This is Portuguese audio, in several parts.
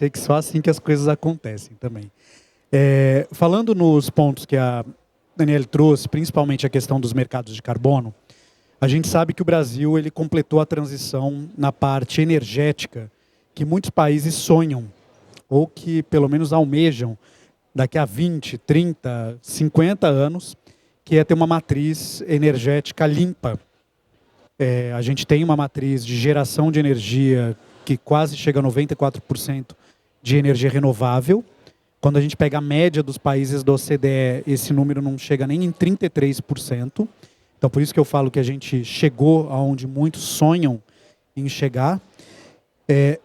Tem que só assim que as coisas acontecem também. Falando nos pontos que a Daniele trouxe, principalmente a questão dos mercados de carbono, a gente sabe que o Brasil ele completou a transição na parte energética que muitos países sonham, ou que pelo menos almejam daqui a 20, 30, 50 anos, que é ter uma matriz energética limpa. A gente tem uma matriz de geração de energia que quase chega a 94% de energia renovável. Quando a gente pega a média dos países da OCDE, esse número não chega nem em 33%. Então, por isso que eu falo que a gente chegou aonde muitos sonham em chegar.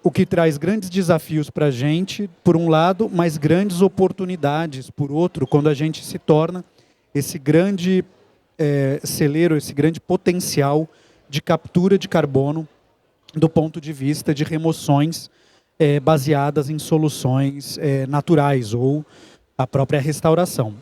O que traz grandes desafios para a gente, por um lado, mas grandes oportunidades, por outro, quando a gente se torna esse grande celeiro, esse grande potencial de captura de carbono do ponto de vista de remoções baseadas em soluções naturais ou a própria restauração.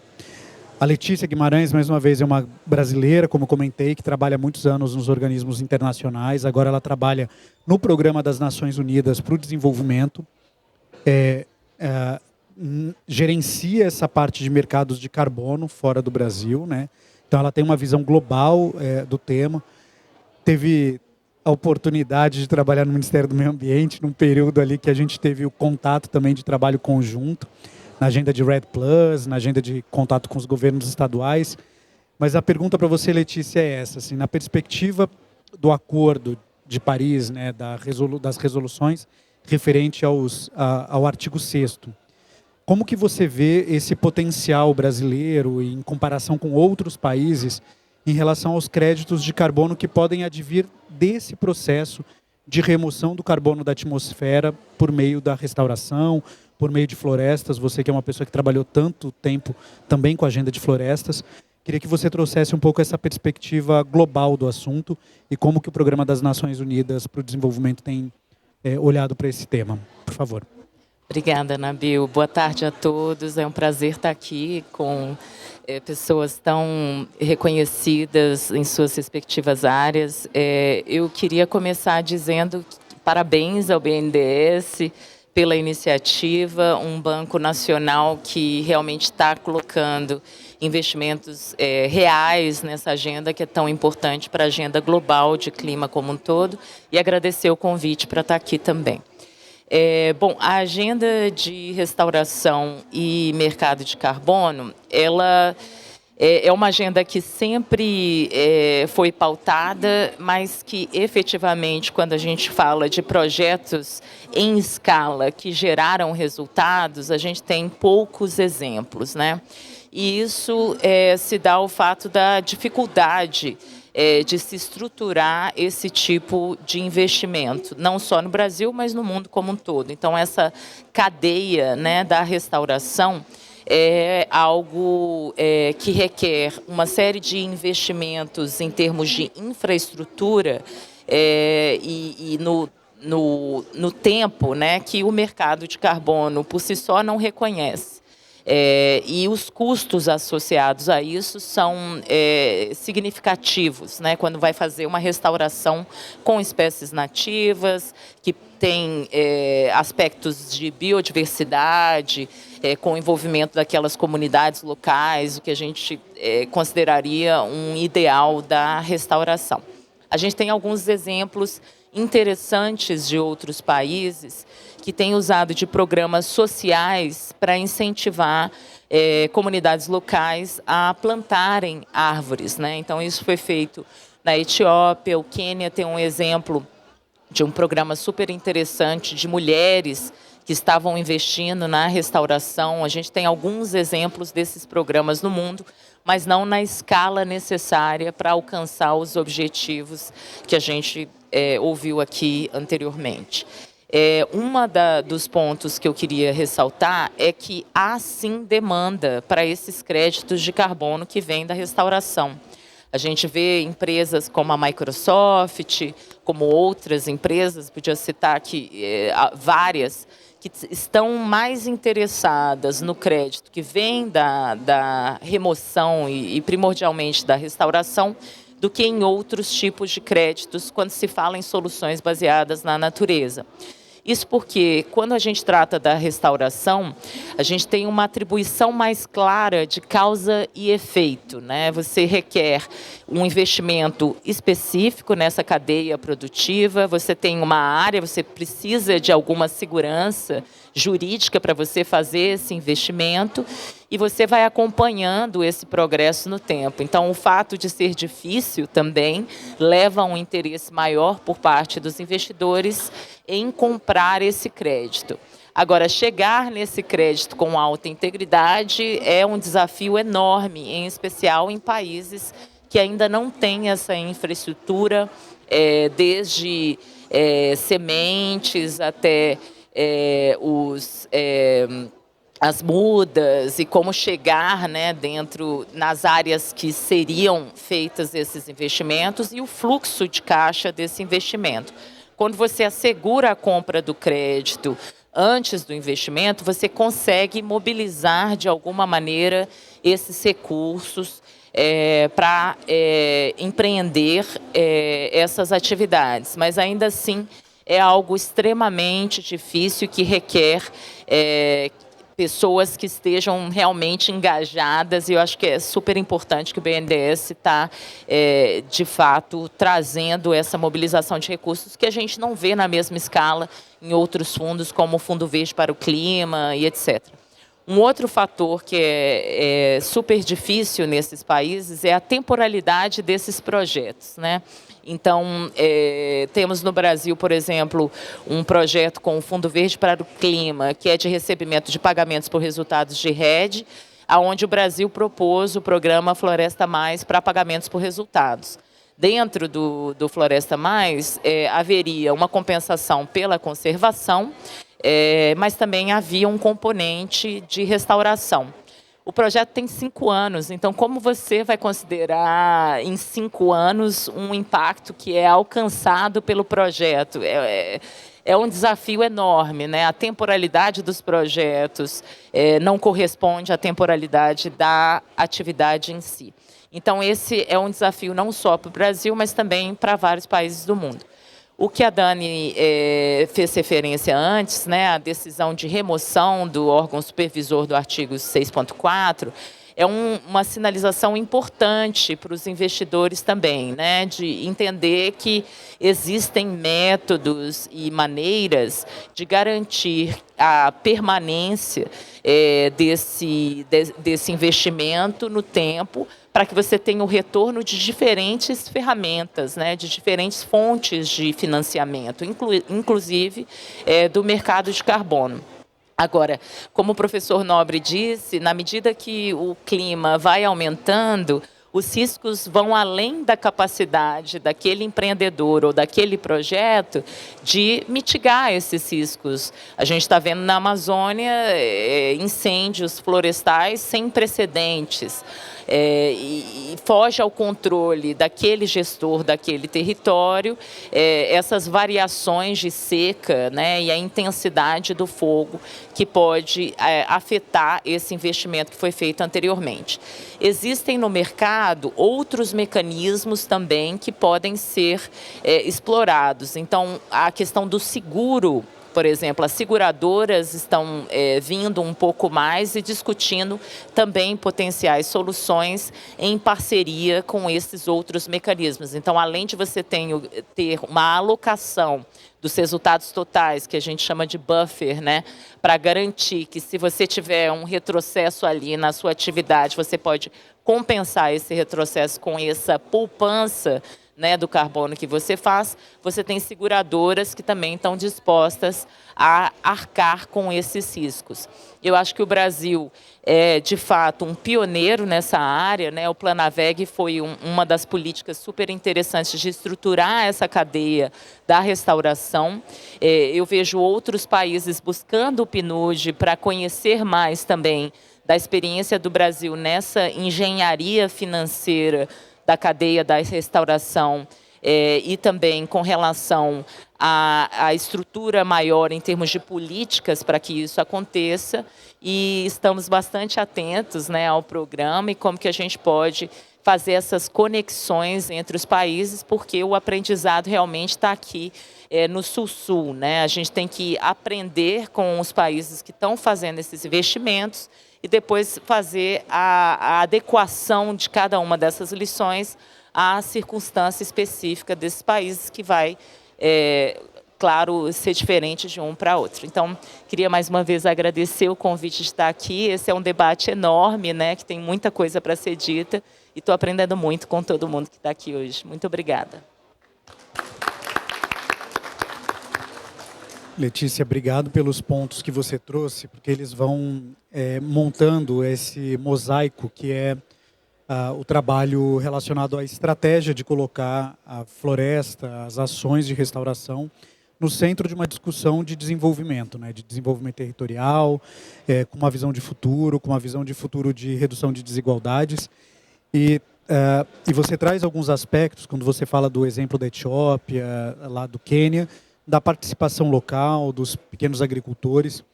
A Letícia Guimarães, mais uma vez, é uma brasileira, como comentei, que trabalha há muitos anos nos organismos internacionais. Agora ela trabalha no Programa das Nações Unidas para o Desenvolvimento. Gerencia essa parte de mercados de carbono fora do Brasil, né? Então ela tem uma visão global do tema. Teve a oportunidade de trabalhar no Ministério do Meio Ambiente, num período ali que a gente teve o contato também de trabalho conjunto, na agenda de REDD+, na agenda de contato com os governos estaduais. Mas a pergunta para você, Letícia, é essa. Assim, na perspectiva do Acordo de Paris, né, das resoluções referente ao artigo 6º, como que você vê esse potencial brasileiro em comparação com outros países em relação aos créditos de carbono que podem advir desse processo de remoção do carbono da atmosfera por meio da restauração, por meio de florestas? Você que é uma pessoa que trabalhou tanto tempo também com a agenda de florestas, queria que você trouxesse um pouco essa perspectiva global do assunto e como que o Programa das Nações Unidas para o Desenvolvimento tem olhado para esse tema. Por favor. Obrigada, Nabil. Boa tarde a todos. É um prazer estar aqui com pessoas tão reconhecidas em suas respectivas áreas. Eu queria começar dizendo parabéns ao BNDES pela iniciativa, um banco nacional que realmente está colocando investimentos reais nessa agenda que é tão importante para a agenda global de clima como um todo, e agradecer o convite para estar aqui também. Bom, a agenda de restauração e mercado de carbono, ela é uma agenda que sempre foi pautada, mas que efetivamente, quando a gente fala de projetos em escala que geraram resultados, a gente tem poucos exemplos, né? E isso se dá ao fato da dificuldade de se estruturar esse tipo de investimento, não só no Brasil, mas no mundo como um todo. Então, essa cadeia, né, da restauração é algo que requer uma série de investimentos em termos de infraestrutura e no tempo, né, que o mercado de carbono por si só não reconhece. E os custos associados a isso são significativos, né, quando vai fazer uma restauração com espécies nativas, que tem aspectos de biodiversidade, com o envolvimento daquelas comunidades locais, o que a gente consideraria um ideal da restauração. A gente tem alguns exemplos interessantes de outros países que têm usado de programas sociais para incentivar comunidades locais a plantarem árvores, né? Então, isso foi feito na Etiópia. O Quênia tem um exemplo de um programa super interessante de mulheres que estavam investindo na restauração. A gente tem alguns exemplos desses programas no mundo, mas não na escala necessária para alcançar os objetivos que a gente ouviu aqui anteriormente. Dos pontos que eu queria ressaltar é que há sim demanda para esses créditos de carbono que vêm da restauração. A gente vê empresas como a Microsoft, como outras empresas, podia citar aqui várias, que estão mais interessadas no crédito que vem da remoção e primordialmente da restauração, do que em outros tipos de créditos quando se fala em soluções baseadas na natureza. Isso porque, quando a gente trata da restauração, a gente tem uma atribuição mais clara de causa e efeito, né? Você requer um investimento específico nessa cadeia produtiva, você tem uma área, você precisa de alguma segurança jurídica para você fazer esse investimento e você vai acompanhando esse progresso no tempo. Então, o fato de ser difícil também leva a um interesse maior por parte dos investidores em comprar esse crédito. Agora, chegar nesse crédito com alta integridade é um desafio enorme, em especial em países que ainda não têm essa infraestrutura, desde sementes até as mudas e como chegar, né, nas áreas que seriam feitas esses investimentos e o fluxo de caixa desse investimento. Quando você assegura a compra do crédito antes do investimento, você consegue mobilizar de alguma maneira esses recursos para empreender essas atividades. Mas ainda assim é algo extremamente difícil que requer pessoas que estejam realmente engajadas, e eu acho que é super importante que o BNDES está, de fato, trazendo essa mobilização de recursos que a gente não vê na mesma escala em outros fundos, como o Fundo Verde para o Clima e etc. Um outro fator que é super difícil nesses países é a temporalidade desses projetos, né? Então, temos no Brasil, por exemplo, um projeto com o Fundo Verde para o Clima, que é de recebimento de pagamentos por resultados de RED, onde o Brasil propôs o programa Floresta Mais para pagamentos por resultados. Dentro do Floresta Mais, haveria uma compensação pela conservação, mas também havia um componente de restauração. O projeto tem 5 anos, então como você vai considerar em 5 anos um impacto que é alcançado pelo projeto? É um desafio enorme, né? A temporalidade dos projetos não corresponde à temporalidade da atividade em si. Então esse é um desafio não só para o Brasil, mas também para vários países do mundo. O que a Dani fez referência antes, né, a decisão de remoção do órgão supervisor do artigo 6.4, é uma sinalização importante para os investidores também, né, de entender que existem métodos e maneiras de garantir a permanência desse investimento no tempo, para que você tenha o retorno de diferentes ferramentas, né, de diferentes fontes de financiamento, inclusive do mercado de carbono. Agora, como o professor Nobre disse, na medida que o clima vai aumentando, os riscos vão além da capacidade daquele empreendedor ou daquele projeto de mitigar esses riscos. A gente está vendo na Amazônia incêndios florestais sem precedentes. E foge ao controle daquele gestor daquele território, essas variações de seca, né, e a intensidade do fogo que pode afetar esse investimento que foi feito anteriormente. Existem no mercado outros mecanismos também que podem ser explorados. Então, a questão do seguro, por exemplo, as seguradoras estão vindo um pouco mais e discutindo também potenciais soluções em parceria com esses outros mecanismos. Então, além de você ter uma alocação dos resultados totais, que a gente chama de buffer, né, para garantir que se você tiver um retrocesso ali na sua atividade, você pode compensar esse retrocesso com essa poupança, né, do carbono que você faz, você tem seguradoras que também estão dispostas a arcar com esses riscos. Eu acho que o Brasil é, de fato, um pioneiro nessa área, né? O Planaveg foi uma das políticas super interessantes de estruturar essa cadeia da restauração. Eu vejo outros países buscando o PNUD para conhecer mais também da experiência do Brasil nessa engenharia financeira da cadeia da restauração, e também com relação à estrutura maior em termos de políticas para que isso aconteça, e estamos bastante atentos, né, ao programa e como que a gente pode fazer essas conexões entre os países, porque o aprendizado realmente está aqui no Sul-Sul, né? A gente tem que aprender com os países que estão fazendo esses investimentos e depois fazer a adequação de cada uma dessas lições à circunstância específica desses países, que vai, claro, ser diferente de um para outro. Então, queria mais uma vez agradecer o convite de estar aqui. Esse é um debate enorme, né, que tem muita coisa para ser dita, e estou aprendendo muito com todo mundo que está aqui hoje. Muito obrigada. Letícia, obrigado pelos pontos que você trouxe, porque eles vão montando esse mosaico que é o trabalho relacionado à estratégia de colocar a floresta, as ações de restauração no centro de uma discussão de desenvolvimento, né, de desenvolvimento territorial, com uma visão de futuro, de redução de desigualdades. E você traz alguns aspectos, quando você fala do exemplo da Etiópia, lá do Quênia, da participação local, dos pequenos agricultores.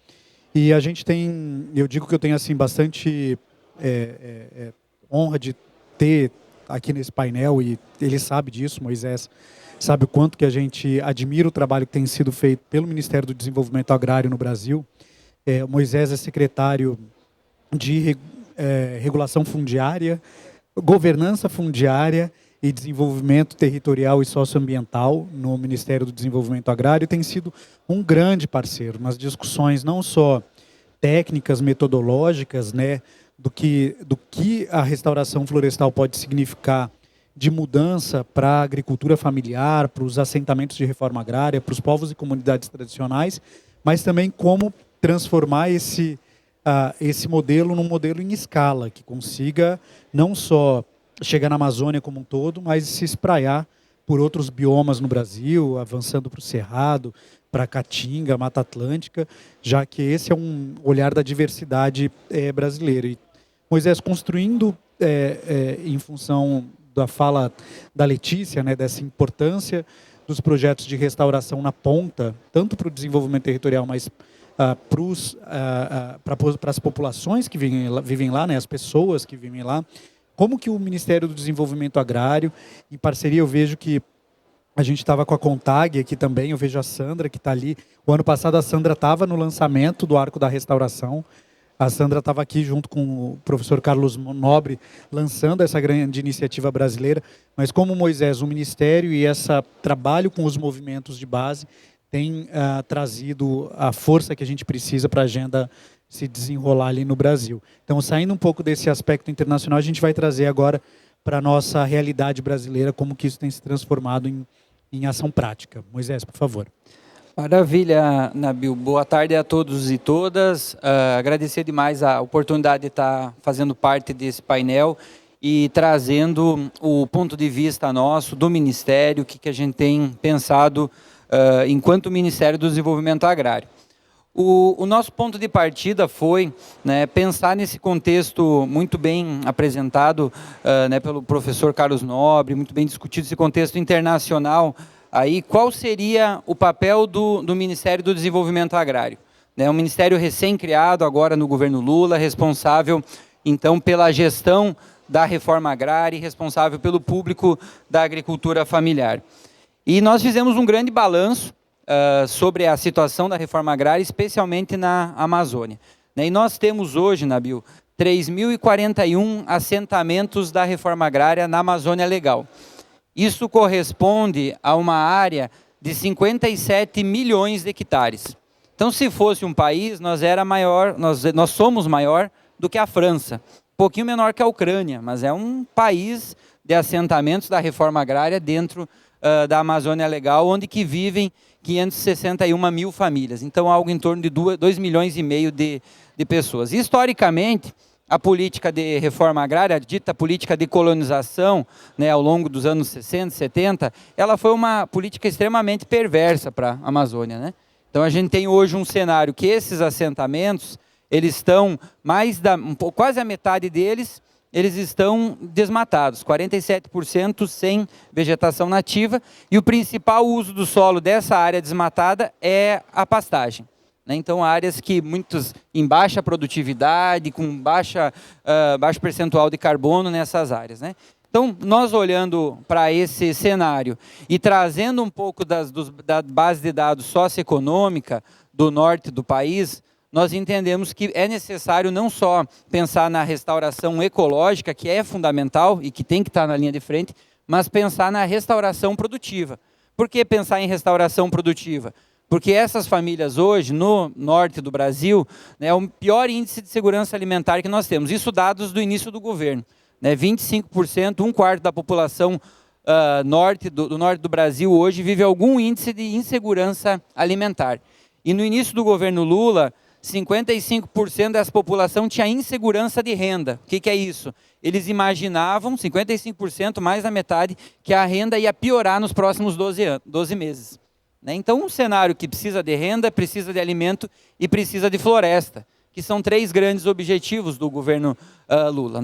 E a gente tem, eu digo que eu tenho assim bastante honra de ter aqui nesse painel, e ele sabe disso, Moisés sabe o quanto que a gente admira o trabalho que tem sido feito pelo Ministério do Desenvolvimento Agrário no Brasil. Moisés é secretário de regulação fundiária, governança fundiária e desenvolvimento territorial e socioambiental no Ministério do Desenvolvimento Agrário, e tem sido um grande parceiro nas discussões não só técnicas, metodológicas, né, do que a restauração florestal pode significar de mudança para a agricultura familiar, para os assentamentos de reforma agrária, para os povos e comunidades tradicionais, mas também como transformar esse modelo num modelo em escala, que consiga não só chegar na Amazônia como um todo, mas se espraiar por outros biomas no Brasil, avançando para o Cerrado, para a Caatinga, Mata Atlântica, já que esse é um olhar da diversidade brasileira. E Moisés, construindo em função da fala da Letícia, né, dessa importância dos projetos de restauração na ponta, tanto para o desenvolvimento territorial, mas para as populações que vivem lá, né, as pessoas que vivem lá, como que o Ministério do Desenvolvimento Agrário, em parceria, eu vejo que a gente estava com a CONTAG aqui também, eu vejo a Sandra que está ali. O ano passado a Sandra estava no lançamento do Arco da Restauração. A Sandra estava aqui junto com o professor Carlos Nobre, lançando essa grande iniciativa brasileira. Mas como Moisés, o Ministério e esse trabalho com os movimentos de base tem trazido a força que a gente precisa para a agenda se desenrolar ali no Brasil. Então, saindo um pouco desse aspecto internacional, a gente vai trazer agora para a nossa realidade brasileira como que isso tem se transformado em ação prática. Moisés, por favor. Maravilha, Nabil. Boa tarde a todos e todas. Agradecer demais a oportunidade de estar fazendo parte desse painel e trazendo o ponto de vista nosso, do Ministério, o que a gente tem pensado enquanto Ministério do Desenvolvimento Agrário. O nosso ponto de partida foi, né, pensar nesse contexto muito bem apresentado né, pelo professor Carlos Nobre, muito bem discutido esse contexto internacional. Aí, qual seria o papel do Ministério do Desenvolvimento Agrário? Um ministério recém-criado agora no governo Lula, responsável, então, pela gestão da reforma agrária e responsável pelo público da agricultura familiar. E nós fizemos um grande balanço sobre a situação da reforma agrária, especialmente na Amazônia. E nós temos hoje, Nabil, 3.041 assentamentos da reforma agrária na Amazônia Legal. Isso corresponde a uma área de 57 milhões de hectares. Então, se fosse um país, nós somos maior do que a França. Um pouquinho menor que a Ucrânia, mas é um país de assentamentos da reforma agrária dentro da Amazônia Legal, onde que vivem 561 mil famílias. Então, algo em torno de 2,5 milhões de pessoas. Historicamente, a política de reforma agrária, a dita política de colonização, né, ao longo dos anos 60, 70, ela foi uma política extremamente perversa para a Amazônia, né? Então, a gente tem hoje um cenário que esses assentamentos, eles estão quase a metade deles eles estão desmatados, 47% sem vegetação nativa, e o principal uso do solo dessa área desmatada é a pastagem. Então, áreas que muitos em baixa produtividade, com baixo percentual de carbono nessas áreas. Então, nós olhando para esse cenário e trazendo um pouco da base de dados socioeconômica do norte do país, nós entendemos que é necessário não só pensar na restauração ecológica, que é fundamental e que tem que estar na linha de frente, mas pensar na restauração produtiva. Por que pensar em restauração produtiva? Porque essas famílias hoje, no norte do Brasil, é o pior índice de segurança alimentar que nós temos. Isso dados do início do governo. 25%, um quarto da população do norte do Brasil hoje vive algum índice de insegurança alimentar. E no início do governo Lula, 55% dessa população tinha insegurança de renda. O que é isso? Eles imaginavam, 55%, mais da metade, que a renda ia piorar nos próximos 12 meses. Então, um cenário que precisa de renda, precisa de alimento e precisa de floresta, que são 3 grandes objetivos do governo Lula.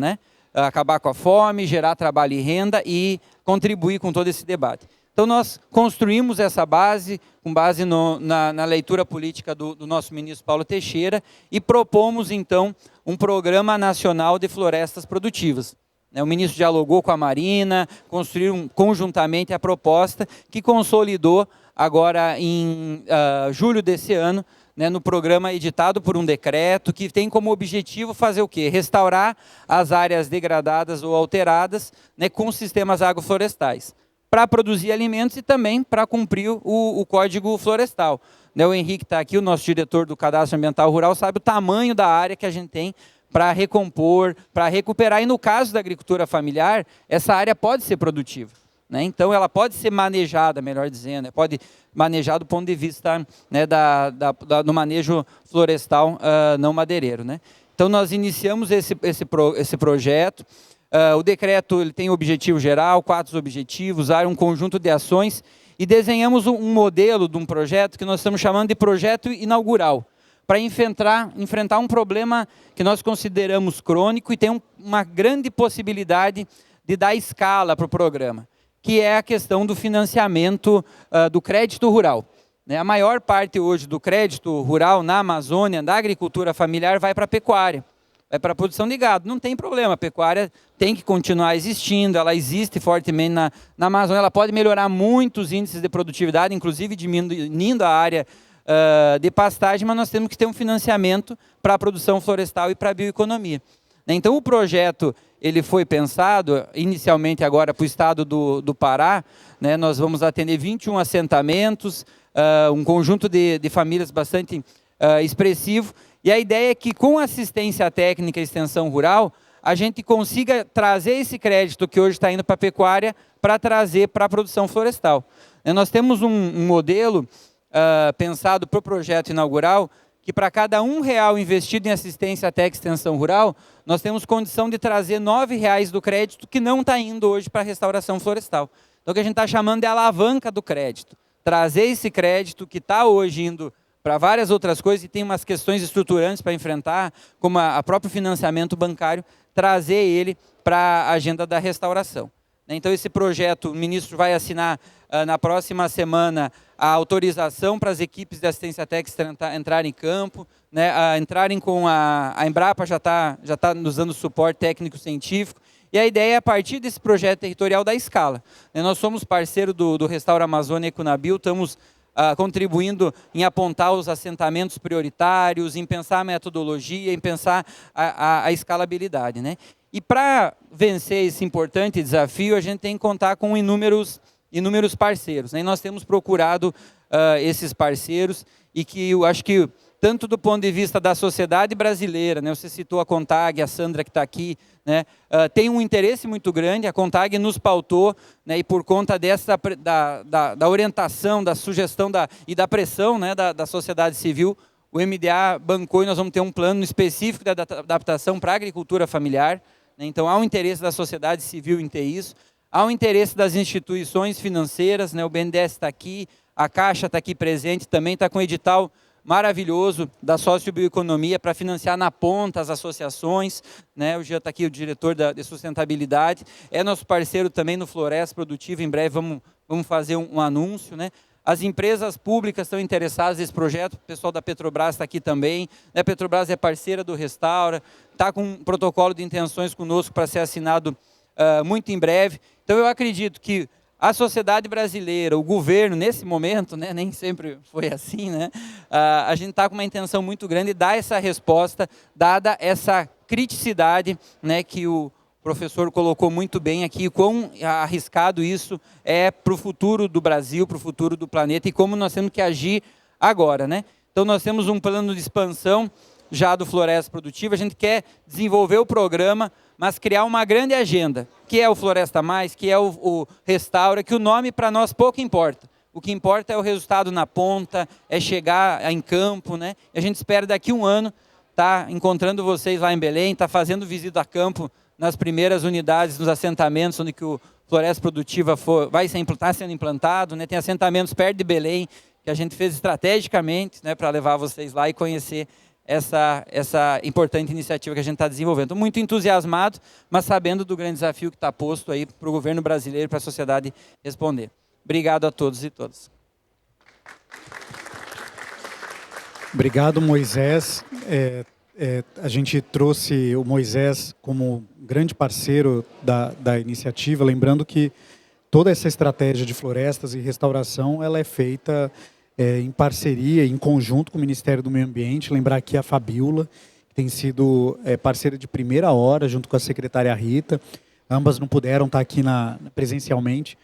Acabar com a fome, gerar trabalho e renda e contribuir com todo esse debate. Então, nós construímos essa base, com base na leitura política do nosso ministro Paulo Teixeira, e propomos, então, um programa nacional de florestas produtivas. O ministro dialogou com a Marina, construíram conjuntamente a proposta, que consolidou agora em julho desse ano, no programa editado por um decreto, que tem como objetivo fazer o quê? Restaurar as áreas degradadas ou alteradas, com sistemas agroflorestais, para produzir alimentos e também para cumprir o Código Florestal. O Henrique está aqui, o nosso diretor do Cadastro Ambiental Rural, sabe o tamanho da área que a gente tem para recompor, para recuperar. E no caso da agricultura familiar, essa área pode ser produtiva. Então, ela pode ser manejada, melhor dizendo, pode manejar do ponto de vista do manejo florestal não madeireiro. Então, nós iniciamos esse projeto. O decreto ele tem objetivo geral, 4 objetivos, um conjunto de ações, e desenhamos um modelo de um projeto que nós estamos chamando de projeto inaugural, para enfrentar um problema que nós consideramos crônico e tem uma grande possibilidade de dar escala para o programa, que é a questão do financiamento do crédito rural. A maior parte hoje do crédito rural na Amazônia, da agricultura familiar, vai para a pecuária, vai para a produção de gado. Não tem problema, a pecuária tem que continuar existindo, ela existe fortemente na Amazônia, ela pode melhorar muitos índices de produtividade, inclusive diminuindo a área de pastagem, mas nós temos que ter um financiamento para a produção florestal e para a bioeconomia. Então, o projeto ele foi pensado inicialmente agora para o estado do Pará. Nós vamos atender 21 assentamentos, um conjunto de famílias bastante expressivo, e a ideia é que com assistência técnica e extensão rural, a gente consiga trazer esse crédito que hoje está indo para a pecuária para trazer para a produção florestal. Nós temos um modelo pensado para o projeto inaugural, que para cada R$1 investido em assistência técnica e extensão rural, nós temos condição de trazer R$9 do crédito que não está indo hoje para a restauração florestal. Então, o que a gente está chamando de alavanca do crédito. Trazer esse crédito que está hoje indo para várias outras coisas e tem umas questões estruturantes para enfrentar, como o próprio financiamento bancário, trazer ele para a agenda da restauração. Então, esse projeto, o ministro vai assinar na próxima semana a autorização para as equipes de assistência técnica entrarem em campo, entrarem com a Embrapa, já tá nos dando suporte técnico-científico, e a ideia é, a partir desse projeto territorial, da escala. Nós somos parceiro do Restaura Amazônia Econabil, estamos contribuindo em apontar os assentamentos prioritários, em pensar a metodologia, em pensar a escalabilidade. E para vencer esse importante desafio, a gente tem que contar com inúmeros parceiros. E nós temos procurado esses parceiros, e que eu acho que, tanto do ponto de vista da sociedade brasileira, você citou a CONTAG, a Sandra que está aqui, tem um interesse muito grande. A CONTAG nos pautou, e por conta da orientação, da sugestão e da pressão da sociedade civil, o MDA bancou, e nós vamos ter um plano específico de adaptação para a agricultura familiar. Então, há um interesse da sociedade civil em ter isso, há um interesse das instituições financeiras, o BNDES está aqui, a Caixa está aqui presente, também está com edital maravilhoso da sociobioeconomia para financiar na ponta as associações, né? O Jean está aqui, o diretor de sustentabilidade, é nosso parceiro também no Floresta Produtiva, em breve vamos fazer um anúncio, né? As empresas públicas estão interessadas nesse projeto, o pessoal da Petrobras está aqui também, né? A Petrobras é parceira do Restaura, está com um protocolo de intenções conosco para ser assinado muito em breve. Então eu acredito que a sociedade brasileira, o governo, nesse momento, né, nem sempre foi assim, né, a gente está com uma intenção muito grande de dar essa resposta, dada essa criticidade, né, que o professor colocou muito bem aqui, quão arriscado isso é para o futuro do Brasil, para o futuro do planeta, e como nós temos que agir agora, né? Então nós temos um plano de expansão já do Floresta Produtiva, a gente quer desenvolver o programa, mas criar uma grande agenda, que é o Floresta Mais, que é o Restaura, que o nome para nós pouco importa. O que importa é o resultado na ponta, é chegar em campo, né? E a gente espera daqui a um ano estar encontrando vocês lá em Belém, estar fazendo visita a campo nas primeiras unidades, nos assentamentos onde que o Floresta Produtiva vai estar sendo implantado, né? Tem assentamentos perto de Belém, que a gente fez estrategicamente, né, para levar vocês lá e conhecer essa importante iniciativa que a gente está desenvolvendo. Estou muito entusiasmado, mas sabendo do grande desafio que está posto aí para o governo brasileiro e para a sociedade responder. Obrigado a todos e todas. Obrigado, Moisés. A gente trouxe o Moisés como grande parceiro da iniciativa, lembrando que toda essa estratégia de florestas e restauração ela é feita em parceria, em conjunto com o Ministério do Meio Ambiente. Lembrar aqui a Fabiola, que tem sido parceira de primeira hora, junto com a secretária Rita. Ambas não puderam estar aqui presencialmente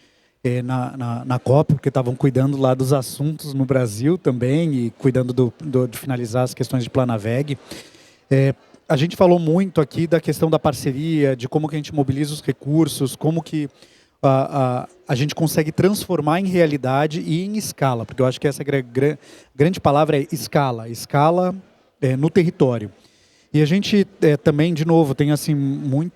na COP, porque estavam cuidando lá dos assuntos no Brasil também e cuidando de finalizar as questões de Planaveg. A gente falou muito aqui da questão da parceria, de como que a gente mobiliza os recursos, como que a gente consegue transformar em realidade e em escala, porque eu acho que essa grande palavra é escala no território. E a gente também, de novo, tem assim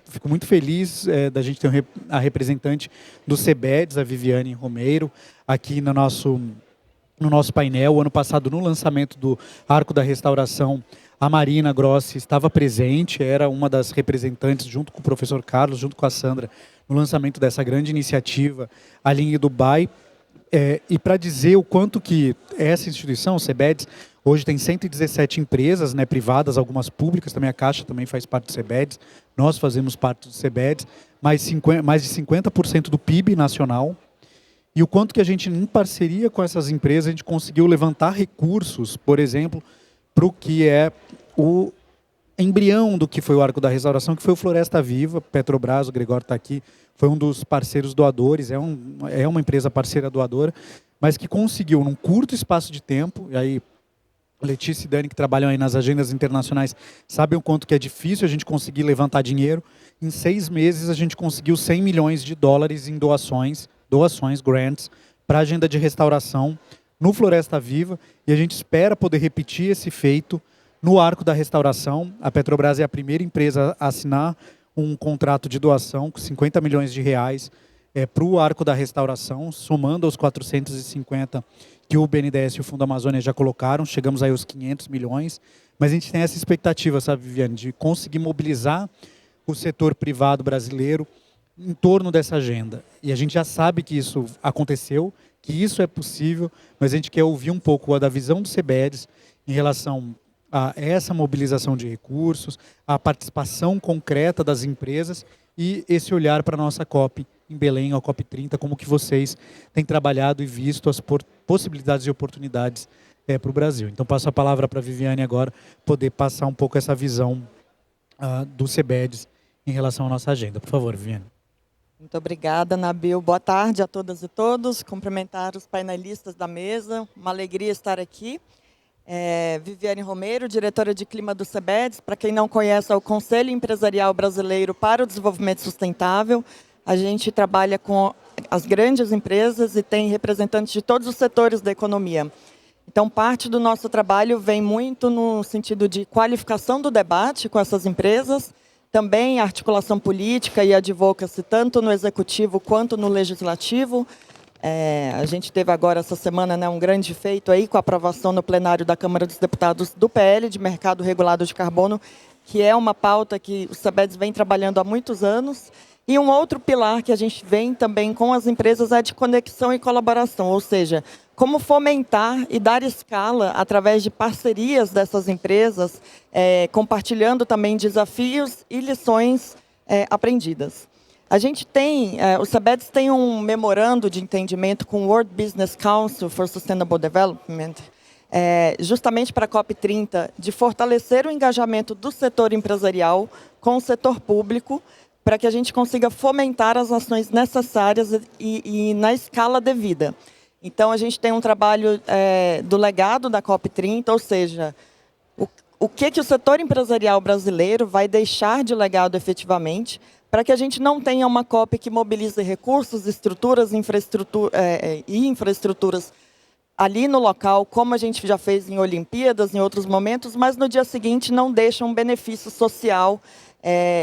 fico muito feliz da gente ter a representante do CEBEDS, a Viviane Romeiro, aqui no nosso painel. O ano passado, no lançamento do Arco da Restauração, a Marina Grossi estava presente, era uma das representantes, junto com o professor Carlos, junto com a Sandra, no lançamento dessa grande iniciativa ali em Dubai. E para dizer o quanto que essa instituição, o CEBEDS, hoje tem 117 empresas, né, privadas, algumas públicas, também a Caixa também faz parte do CEBEDS, nós fazemos parte do CEBEDS, mais de 50% do PIB nacional, e o quanto que a gente, em parceria com essas empresas, a gente conseguiu levantar recursos, por exemplo, para o que é o embrião do que foi o Arco da Restauração, que foi o Floresta Viva. Petrobras, o Gregório está aqui, foi um dos parceiros doadores, é uma empresa parceira doadora, mas que conseguiu, num curto espaço de tempo, e aí Letícia e Dani, que trabalham aí nas agendas internacionais, sabem o quanto que é difícil a gente conseguir levantar dinheiro. Em 6 meses, a gente conseguiu 100 milhões de dólares em doações, grants, para a agenda de restauração no Floresta Viva, e a gente espera poder repetir esse feito no Arco da Restauração. A Petrobras é a primeira empresa a assinar um contrato de doação com 50 milhões de reais para o Arco da Restauração, somando aos 450 que o BNDES e o Fundo Amazônia já colocaram, chegamos aí aos 500 milhões, mas a gente tem essa expectativa, sabe, Viviane, de conseguir mobilizar o setor privado brasileiro em torno dessa agenda. E a gente já sabe que isso aconteceu, que isso é possível, mas a gente quer ouvir um pouco da visão do CEBEDS em relação a essa mobilização de recursos, a participação concreta das empresas e esse olhar para a nossa COP em Belém, a COP 30, como que vocês têm trabalhado e visto as possibilidades e oportunidades para o Brasil. Então, passo a palavra para a Viviane agora, poder passar um pouco essa visão do CEBEDS em relação à nossa agenda. Por favor, Viviane. Muito obrigada, Nabil. Boa tarde a todas e todos. Cumprimentar os painelistas da mesa. Uma alegria estar aqui. Viviane Romeiro, diretora de Clima do CEBEDS. Para quem não conhece, é o Conselho Empresarial Brasileiro para o Desenvolvimento Sustentável. A gente trabalha com as grandes empresas e tem representantes de todos os setores da economia. Então, parte do nosso trabalho vem muito no sentido de qualificação do debate com essas empresas, também articulação política e advocacy, tanto no executivo quanto no legislativo, A gente teve agora, essa semana, né, um grande feito aí com a aprovação no plenário da Câmara dos Deputados do PL, de Mercado Regulado de Carbono, que é uma pauta que o CBEDS vem trabalhando há muitos anos. E um outro pilar que a gente vem também com as empresas é de conexão e colaboração, ou seja, como fomentar e dar escala através de parcerias dessas empresas, compartilhando também desafios e lições aprendidas. A gente tem, o CBEDS tem um memorando de entendimento com o World Business Council for Sustainable Development, justamente para a COP30, de fortalecer o engajamento do setor empresarial com o setor público, para que a gente consiga fomentar as ações necessárias e na escala devida. Então, a gente tem um trabalho do legado da COP30, ou seja, o que o setor empresarial brasileiro vai deixar de legado efetivamente, para que a gente não tenha uma COP que mobilize recursos, estruturas e infraestruturas ali no local, como a gente já fez em Olimpíadas, em outros momentos, mas no dia seguinte não deixa um benefício social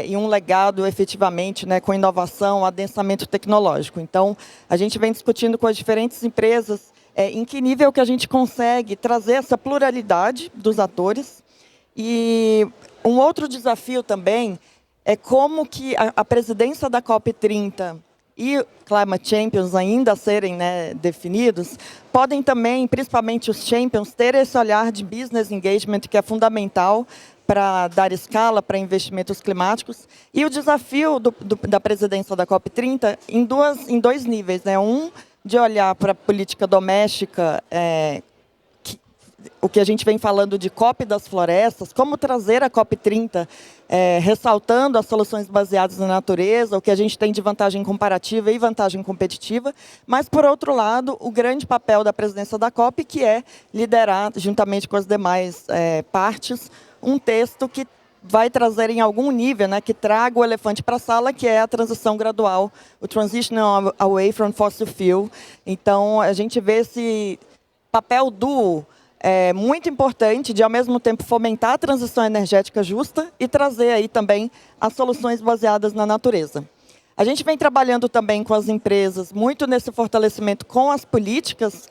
e um legado efetivamente, né, com inovação, adensamento tecnológico. Então, a gente vem discutindo com as diferentes empresas em que nível que a gente consegue trazer essa pluralidade dos atores. E um outro desafio também é como que a presidência da COP30 e Climate Champions ainda a serem, né, definidos, podem também, principalmente os Champions, ter esse olhar de business engagement que é fundamental para dar escala para investimentos climáticos. E o desafio da presidência da COP30 em dois níveis, né? Um, de olhar para a política doméstica, o que a gente vem falando de COP das florestas, como trazer a COP30, ressaltando as soluções baseadas na natureza, o que a gente tem de vantagem comparativa e vantagem competitiva, mas, por outro lado, o grande papel da presidência da COP, que é liderar, juntamente com as demais partes, um texto que vai trazer em algum nível, né, que traga o elefante para a sala, que é a transição gradual, o transition away from fossil fuel. Então, a gente vê esse papel duo muito importante de, ao mesmo tempo, fomentar a transição energética justa e trazer aí também as soluções baseadas na natureza. A gente vem trabalhando também com as empresas, muito nesse fortalecimento com as políticas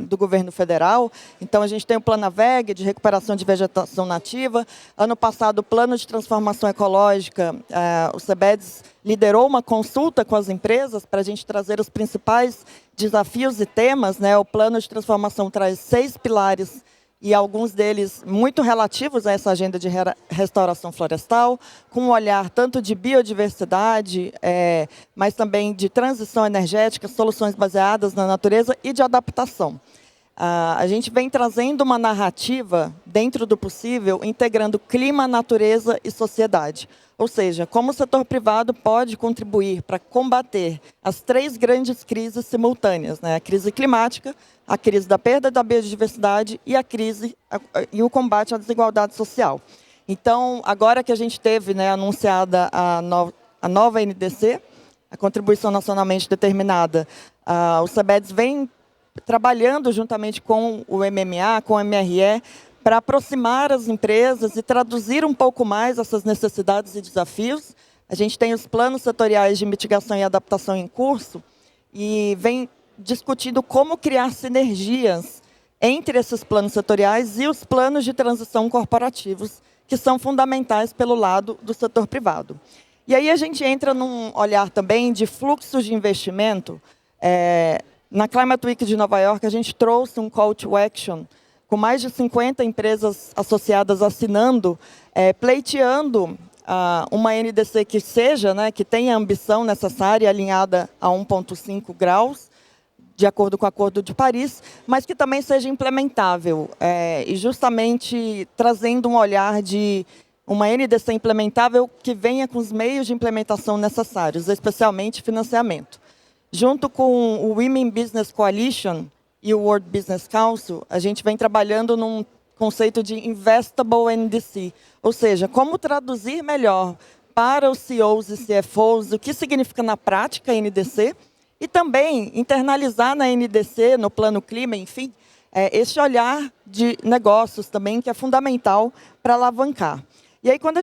do governo federal. Então, a gente tem o Plano AVEG, de recuperação de vegetação nativa. Ano passado, o Plano de Transformação Ecológica, o CBEDS liderou uma consulta com as empresas para a gente trazer os principais desafios e temas, né? O Plano de Transformação traz 6 pilares, e alguns deles muito relativos a essa agenda de restauração florestal, com um olhar tanto de biodiversidade, mas também de transição energética, soluções baseadas na natureza e de adaptação. A gente vem trazendo uma narrativa, dentro do possível, integrando clima, natureza e sociedade. Ou seja, como o setor privado pode contribuir para combater as 3 grandes crises simultâneas, né? A crise climática, a crise da perda da biodiversidade e e o combate à desigualdade social. Então, agora que a gente teve, né, anunciada a nova NDC, a Contribuição Nacionalmente Determinada, o CBEDS vem trabalhando juntamente com o MMA, com o MRE, para aproximar as empresas e traduzir um pouco mais essas necessidades e desafios. A gente tem os planos setoriais de mitigação e adaptação em curso e vem discutindo como criar sinergias entre esses planos setoriais e os planos de transição corporativos, que são fundamentais pelo lado do setor privado. E aí a gente entra num olhar também de fluxos de investimento. Na Climate Week de Nova York, a gente trouxe um call to action com mais de 50 empresas associadas assinando, pleiteando uma NDC que seja, né, que tenha a ambição necessária, alinhada a 1,5 graus, de acordo com o Acordo de Paris, mas que também seja implementável, e justamente trazendo um olhar de uma NDC implementável que venha com os meios de implementação necessários, especialmente financiamento. Junto com o Women Business Coalition e o World Business Council, a gente vem trabalhando num conceito de Investable NDC, ou seja, como traduzir melhor para os CEOs e CFOs o que significa na prática a NDC, e também internalizar na NDC, no Plano Clima, enfim, esse olhar de negócios também, que é fundamental para alavancar. E aí, quando